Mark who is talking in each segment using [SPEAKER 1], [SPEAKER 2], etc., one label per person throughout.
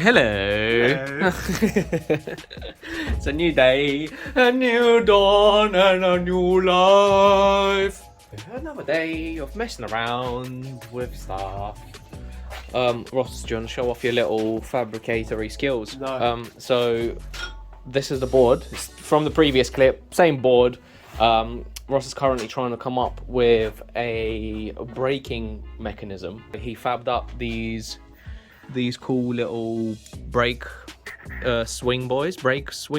[SPEAKER 1] Hello. It's a new day, a new dawn, and a new life. Another day of messing around with stuff. Ross, do you want to show off your little fabricatory skills?
[SPEAKER 2] No.
[SPEAKER 1] So this is the board. It's from the previous clip, same board. Ross is currently trying to come up with a braking mechanism. He fabbed up these cool little brake swing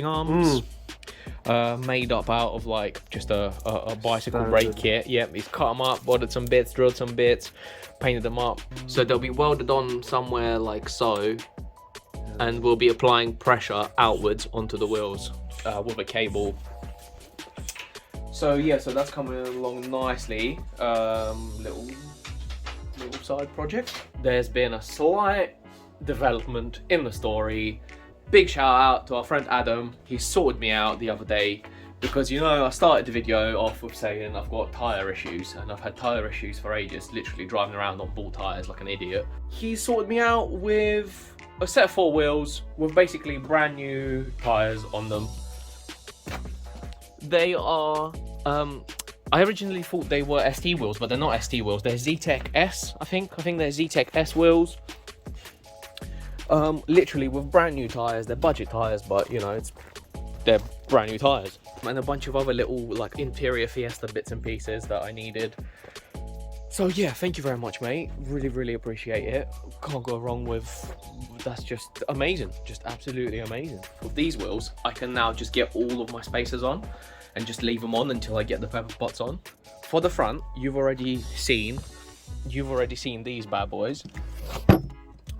[SPEAKER 1] arms. Made up out of like just a bicycle brake kit. Yep, he's cut them up, ordered some bits, drilled some bits, painted them up. So they'll be welded on somewhere like so, and we'll be applying pressure outwards onto the wheels with a cable. So yeah, so that's coming along nicely. Little side project. There's been a slight development in the story. Big shout out to our friend Adam. He sorted me out the other day because, you know, I started the video off with saying I've got tyre issues, and I've had tyre issues for ages, literally driving around on ball tyres like an idiot. He sorted me out with a set of 4 wheels with basically brand new tyres on them. They are, I originally thought they were ST wheels, but they're not ST wheels. They're ZTEC S, I think they're ZTEC S wheels. Literally with brand new tyres. They're budget tyres, but you know, they're brand new tyres. And a bunch of other little like interior Fiesta bits and pieces that I needed. So yeah, thank you very much, mate. Really appreciate it. Can't go wrong with, that's just amazing. Just absolutely amazing. With these wheels, I can now just get all of my spacers on and just leave them on until I get the pepper pots on. For the front, you've already seen these bad boys.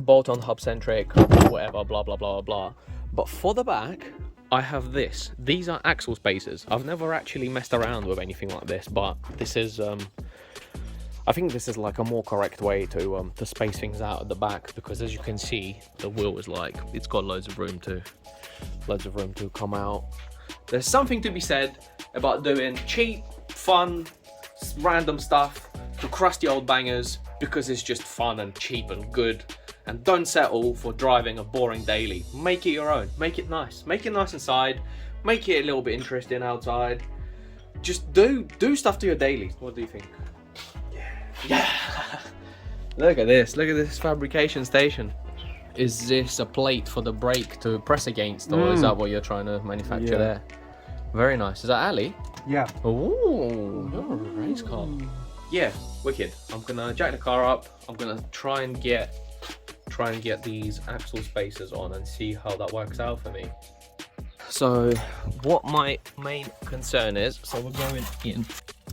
[SPEAKER 1] Bolt on hubcentric, whatever, blah blah blah blah. But for the back, I have this. These are axle spacers. I've never actually messed around with anything like this, but this is I think this is like a more correct way to space things out at the back, because as you can see, the wheel is like, it's got loads of room to come out. There's something to be said about doing cheap, fun, random stuff to crusty old bangers, because it's just fun and cheap and good. And don't settle for driving a boring daily. Make it your own. Make it nice. Make it nice inside. Make it a little bit interesting outside. Just do stuff to your daily. What do you think? Yeah. Look at this. Look at this fabrication station. Is this a plate for the brake to press against, or is that what you're trying to manufacture there? Very nice. Is that Ali?
[SPEAKER 2] Yeah.
[SPEAKER 1] Oh, you're a race car. Yeah, wicked. I'm gonna jack the car up. I'm gonna try and get these axle spacers on and see how that works out for me. So what my main concern is, so we're going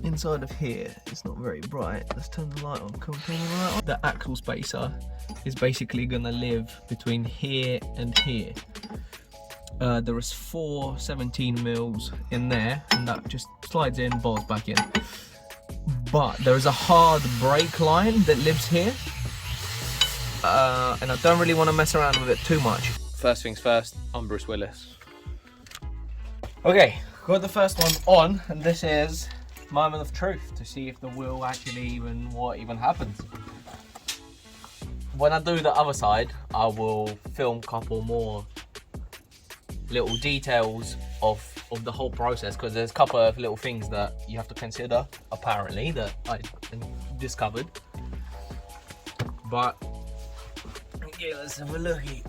[SPEAKER 1] inside of here. It's not very bright. Let's turn the light on. Can we turn the light on? The axle spacer is basically gonna live between here and here. There is 4 17 mils in there, and that just slides in, bolts back in. But there is a hard brake line that lives here. And I don't really want to mess around with it too much. First things first, I'm Bruce Willis. Okay, got the first one on, and this is moment of truth to see if the wheel actually what even happens. When I do the other side, I will film a couple more little details of the whole process, because there's a couple of little things that you have to consider, apparently, that I discovered. But yeah, let's have a looky.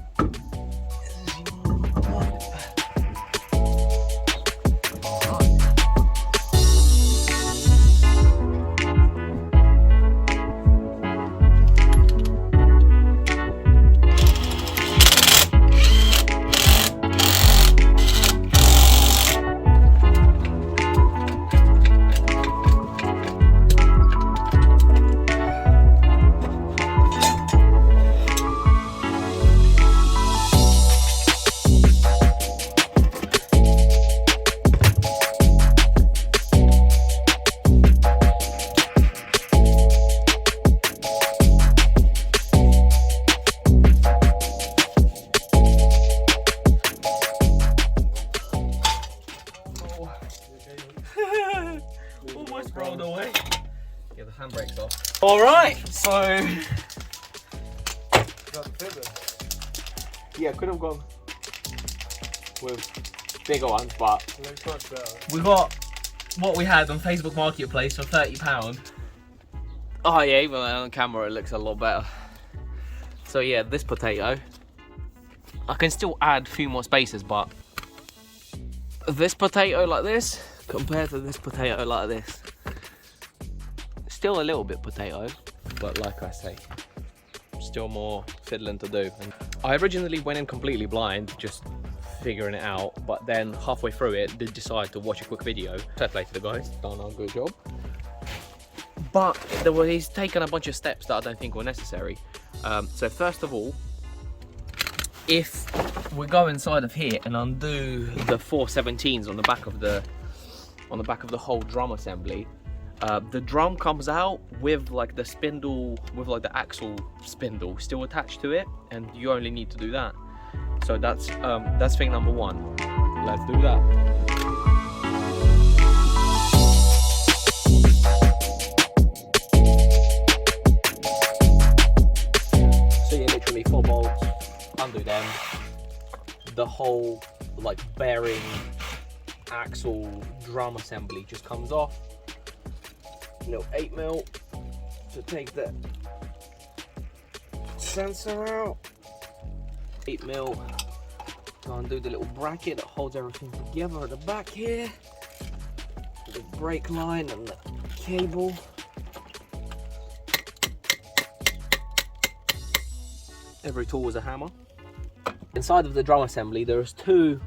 [SPEAKER 1] Almost rolled away. Get the handbrakes off. Alright, so Yeah, could have gone with bigger ones, but we got what we had on Facebook Marketplace for £30. Oh yeah, even on camera it looks a lot better. So yeah, this potato, I can still add a few more spaces, but this potato like this compared to this potato like this, still a little bit potato, but like I say, still more fiddling to do. And I originally went in completely blind, just figuring it out, but then halfway through it did decide to watch a quick video. Fair play to the guys, done a good job. But he's taken a bunch of steps that I don't think were necessary. So first of all, if we go inside of here and undo the 417s on the back of the whole drum assembly, the drum comes out with like the spindle, with like the axle spindle still attached to it, and you only need to do that. So that's thing number one. Let's do that. So yeah, literally 4 bolts, undo them. The whole like bearing, axle, drum assembly just comes off. Little 8mm to take the sensor out. 8mm to undo the little bracket that holds everything together at the back here. The brake line and the cable. Every tool is a hammer. Inside of the drum assembly, there's two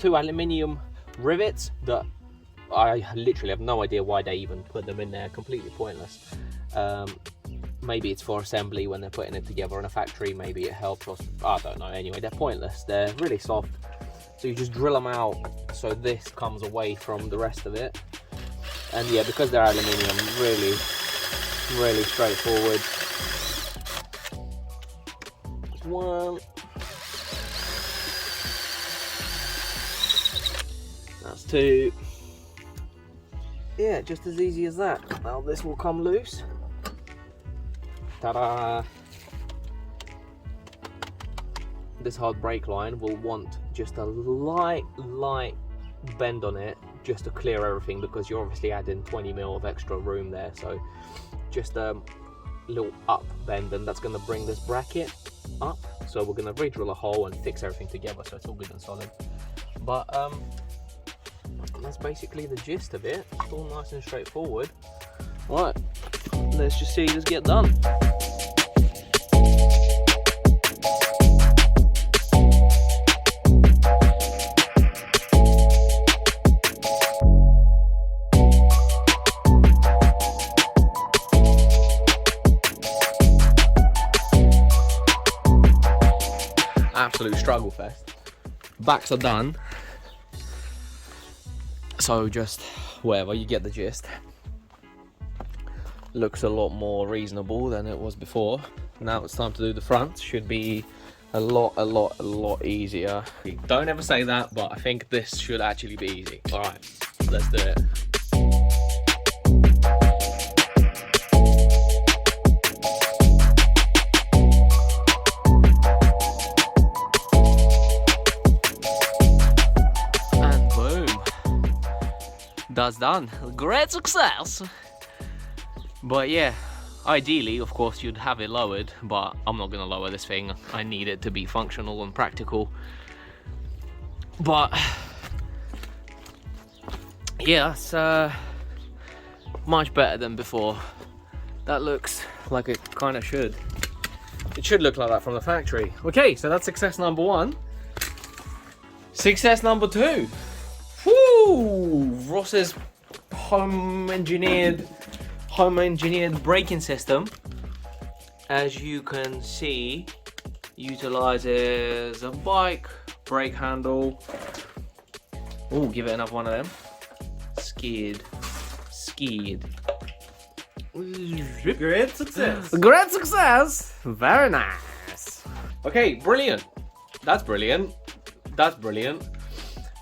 [SPEAKER 1] aluminium rivets that I literally have no idea why they even put them in there. Completely pointless. Maybe it's for assembly when they're putting it together in a factory. Maybe it helps, or I don't know. Anyway, they're pointless. They're really soft, so you just drill them out so this comes away from the rest of it. And yeah, because they're aluminium, really straightforward. One. That's two. Yeah, just as easy as that. Now this will come loose. Ta-da! This hard brake line will want just a light bend on it just to clear everything, because you're obviously adding 20mm of extra room there. So just a little up bend, and that's going to bring this bracket up. So we're going to re-drill a hole and fix everything together so it's all good and solid. But that's basically the gist of it. It's all nice and straightforward. Right, let's just see this get done. Absolute struggle fest. Backs are done. So just whatever, you get the gist. Looks a lot more reasonable than it was before. Now it's time to do the front. Should be a lot easier. Don't ever say that, but I think this should actually be easy. All right, let's do it. That's done. Great success. But yeah, ideally, of course, you'd have it lowered, but I'm not gonna lower this thing. I need it to be functional and practical. But yeah, it's much better than before. That looks like it kind of should. It should look like that from the factory. Okay, so that's success number 1. Success number 2. Woo! Ross's home engineered braking system, as you can see, utilizes a bike brake handle. Oh, give it another one of them. Skid.
[SPEAKER 2] Great success.
[SPEAKER 1] Great success. Very nice. Okay, brilliant. That's brilliant.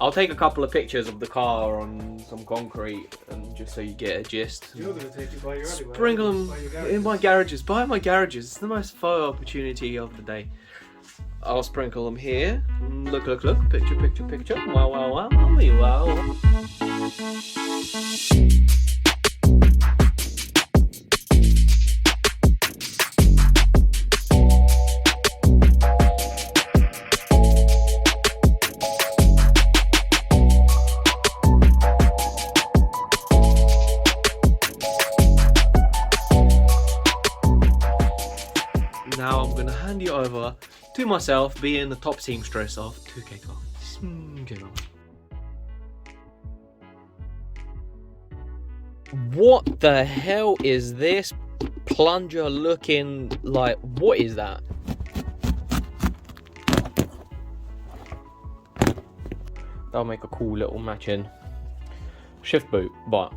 [SPEAKER 1] I'll take a couple of pictures of the car on some concrete, and just so you get a gist.
[SPEAKER 2] You're going to take it by your alleyway.
[SPEAKER 1] Sprinkle them in my garages. By my garages. It's the most photo opportunity of the day. I'll sprinkle them here. Look, look, look. Picture, picture, picture. Wow, wow, wow. Wow, wow. Now I'm gonna hand you over to myself, being the top seamstress of 2K Car. What the hell is this plunger looking like? What is that? That'll make a cool little matching shift boot, but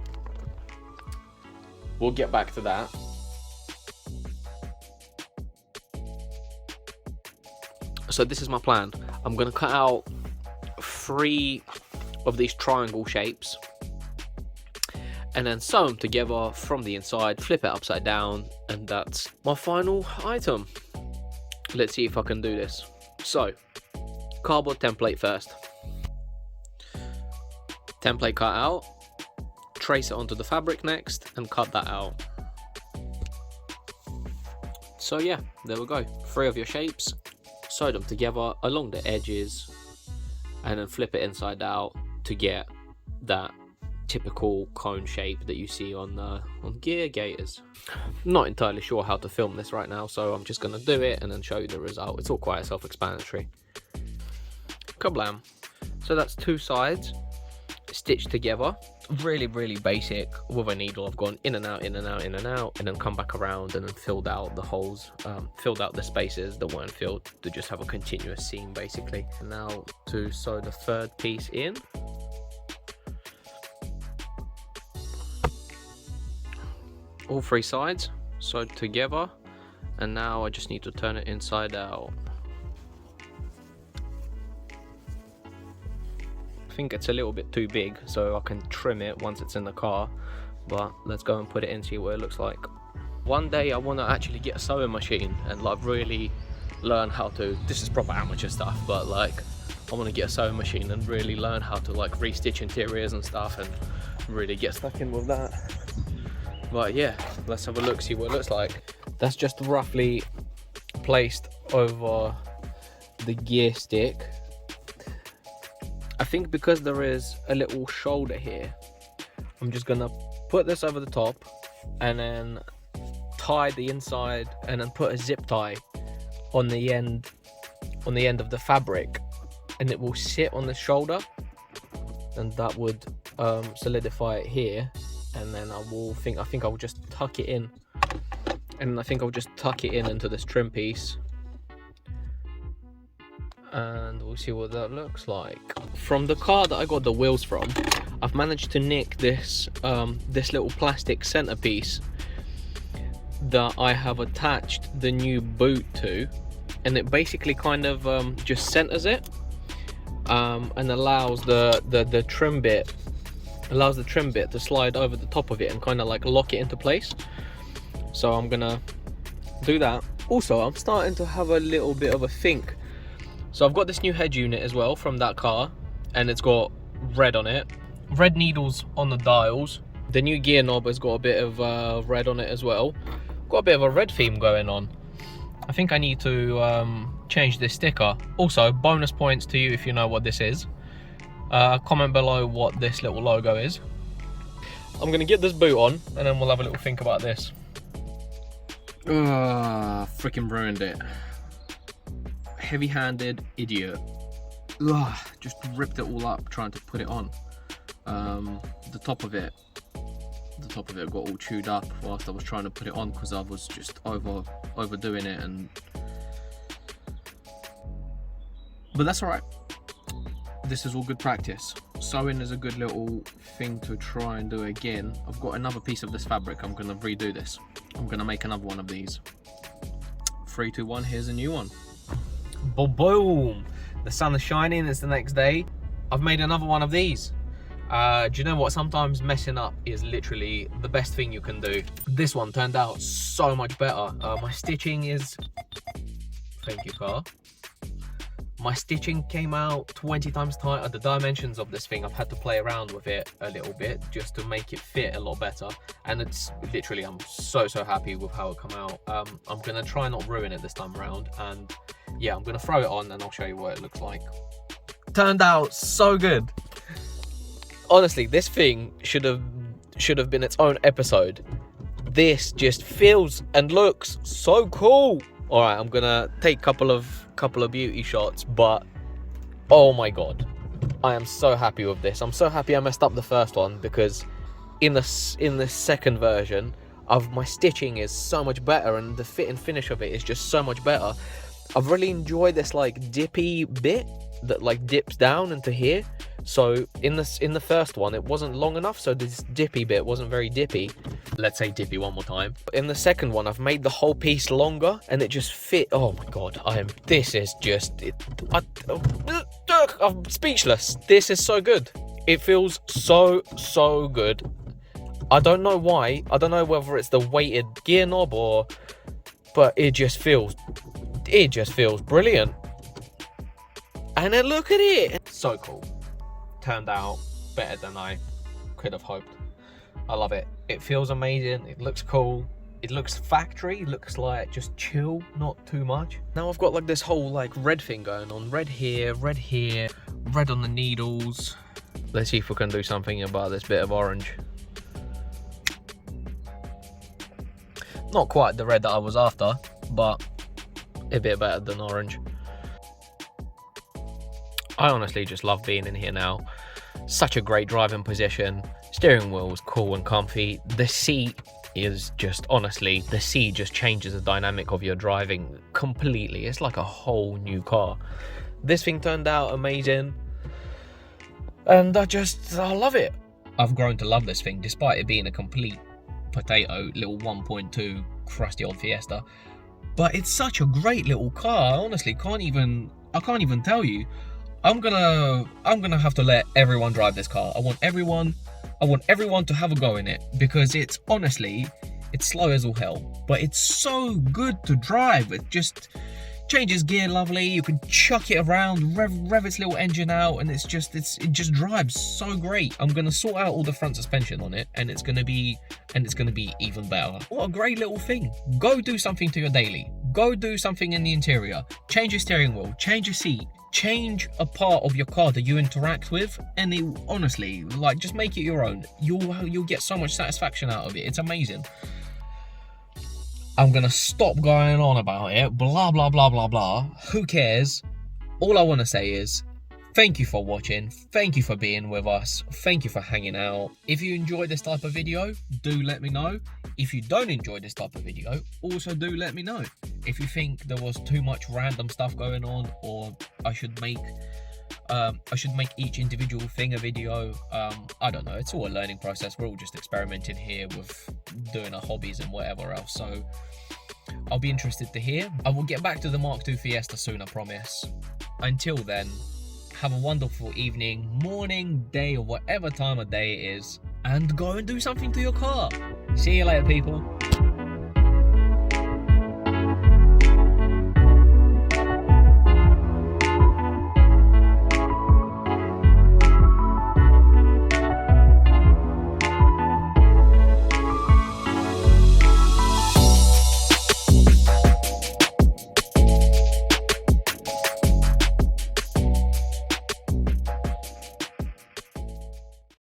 [SPEAKER 1] we'll get back to that. So this is my plan. I'm gonna cut out 3 of these triangle shapes and then sew them together from the inside, flip it upside down, and that's my final item. Let's see if I can do this. So, cardboard template first. Template cut out, trace it onto the fabric next, and cut that out. So yeah, there we go. 3 of your shapes. Sew them together along the edges and then flip it inside out to get that typical cone shape that you see on gear gators. Not entirely sure how to film this right now, so I'm just going to do it and then show you the result. It's all quite self-explanatory. Kablam. So that's 2 sides stitched together. Really, really basic. With a needle, I've gone in and out, in and out, in and out, and then come back around and then filled out the holes, filled out the spaces that weren't filled to just have a continuous seam basically. Now to sew the 3rd piece in. All 3 sides sewed together, and now I just need to turn it inside out. I think it's a little bit too big, so I can trim it once it's in the car, but let's go and put it in, see what it looks like. One day I want to actually get a sewing machine and like really learn how to, this is proper amateur stuff, but like I want to get a sewing machine and really learn how to like restitch interiors and stuff and really get stuck in with that. But yeah, let's have a look, see what it looks like. That's just roughly placed over the gear stick. I think because there is a little shoulder here, I'm just gonna put this over the top and then tie the inside and then put a zip tie on the end of the fabric, and it will sit on the shoulder, and that would solidify it here. And then I think I will just tuck it in, and I think I'll just tuck it in into this trim piece, and we'll see what that looks like. From the car that I got the wheels from, I've managed to nick this this little plastic centerpiece that I have attached the new boot to, and it basically kind of just centers it and allows the trim bit to slide over the top of it and kind of like lock it into place. So I'm gonna do that. Also, I'm starting to have a little bit of a think. So I've got this new head unit as well from that car, and it's got red on it, red needles on the dials. The new gear knob has got a bit of red on it as well. Got a bit of a red theme going on. I think I need to change this sticker. Also, bonus points to you if you know what this is. Comment below what this little logo is. I'm gonna get this boot on and then we'll have a little think about this. Freaking ruined it. Heavy-handed idiot. Just ripped it all up trying to put it on. The top of it got all chewed up whilst I was trying to put it on because I was just overdoing it, but that's alright. This is all good practice. Sewing is a good little thing to try and do again. I've got another piece of this fabric. I'm gonna redo this. I'm gonna make another one of these. 3, 2, 1, here's a new one. Boom! The sun is shining, it's the next day. I've made another one of these. Do you know what? Sometimes messing up is literally the best thing you can do. This one turned out so much better. My stitching is... Thank you, car. My stitching came out 20 times tighter. The dimensions of this thing, I've had to play around with it a little bit just to make it fit a lot better. And it's literally, I'm so happy with how it come out. I'm gonna try not ruin it this time around, and yeah, I'm gonna throw it on and I'll show you what it looks like. Turned out so good. Honestly, this thing should have been its own episode. This just feels and looks so cool. All right, I'm gonna take couple of beauty shots, but oh my god, I am so happy with this. I'm so happy I messed up the first one, because in the second version of my stitching is so much better, and the fit and finish of it is just so much better. I've really enjoyed this like dippy bit that like dips down into here. So in the first one, it wasn't long enough, so this dippy bit wasn't very dippy. Let's say dippy one more time. In the second one, I've made the whole piece longer, and it just fit. Oh my god, this is just I'm speechless. This is so good. It feels so good. I don't know why. I don't know whether it's the weighted gear knob but it just feels brilliant. And then look at it. So cool. Turned out better than I could have hoped. I love it. It feels amazing. It looks cool. It looks factory. It looks like just chill, not too much. Now I've got like this whole like red thing going on. Red here, red on the needles. Let's see if we can do something about this bit of orange. Not quite the red that I was after, but a bit better than orange. I honestly just love being in here now. Such a great driving position. Steering wheel is cool and comfy. The seat is just, honestly, the seat just changes the dynamic of your driving completely. It's like a whole new car. This thing turned out amazing. And I love it. I've grown to love this thing, despite it being a complete potato, little 1.2 crusty old Fiesta. But it's such a great little car. I honestly can't even tell you. I'm gonna have to let everyone drive this car. I want everyone to have a go in it, because it's slow as all hell, but it's so good to drive. It just changes gear lovely. You can chuck it around, rev its little engine out, and it just drives so great. I'm gonna sort out all the front suspension on it, and it's gonna be even better. What a great little thing. Go do something to your daily. Go do something in the interior. Change your steering wheel, change your seat, change a part of your car that you interact with, and it, honestly, like, just make it your own. You'll get so much satisfaction out of it. It's amazing. I'm gonna stop going on about it. Blah blah blah blah blah. Who cares? All I want to say is thank you for watching. Thank you for being with us. Thank you for hanging out. If you enjoy this type of video, do let me know. If you don't enjoy this type of video, also do let me know. If you think there was too much random stuff going on, or I should make each individual thing a video. I don't know. It's all a learning process. We're all just experimenting here with doing our hobbies and whatever else. So I'll be interested to hear. I will get back to the Mark II Fiesta soon, I promise. Until then, have a wonderful evening, morning, day, or whatever time of day it is, and go and do something to your car. See you later, people.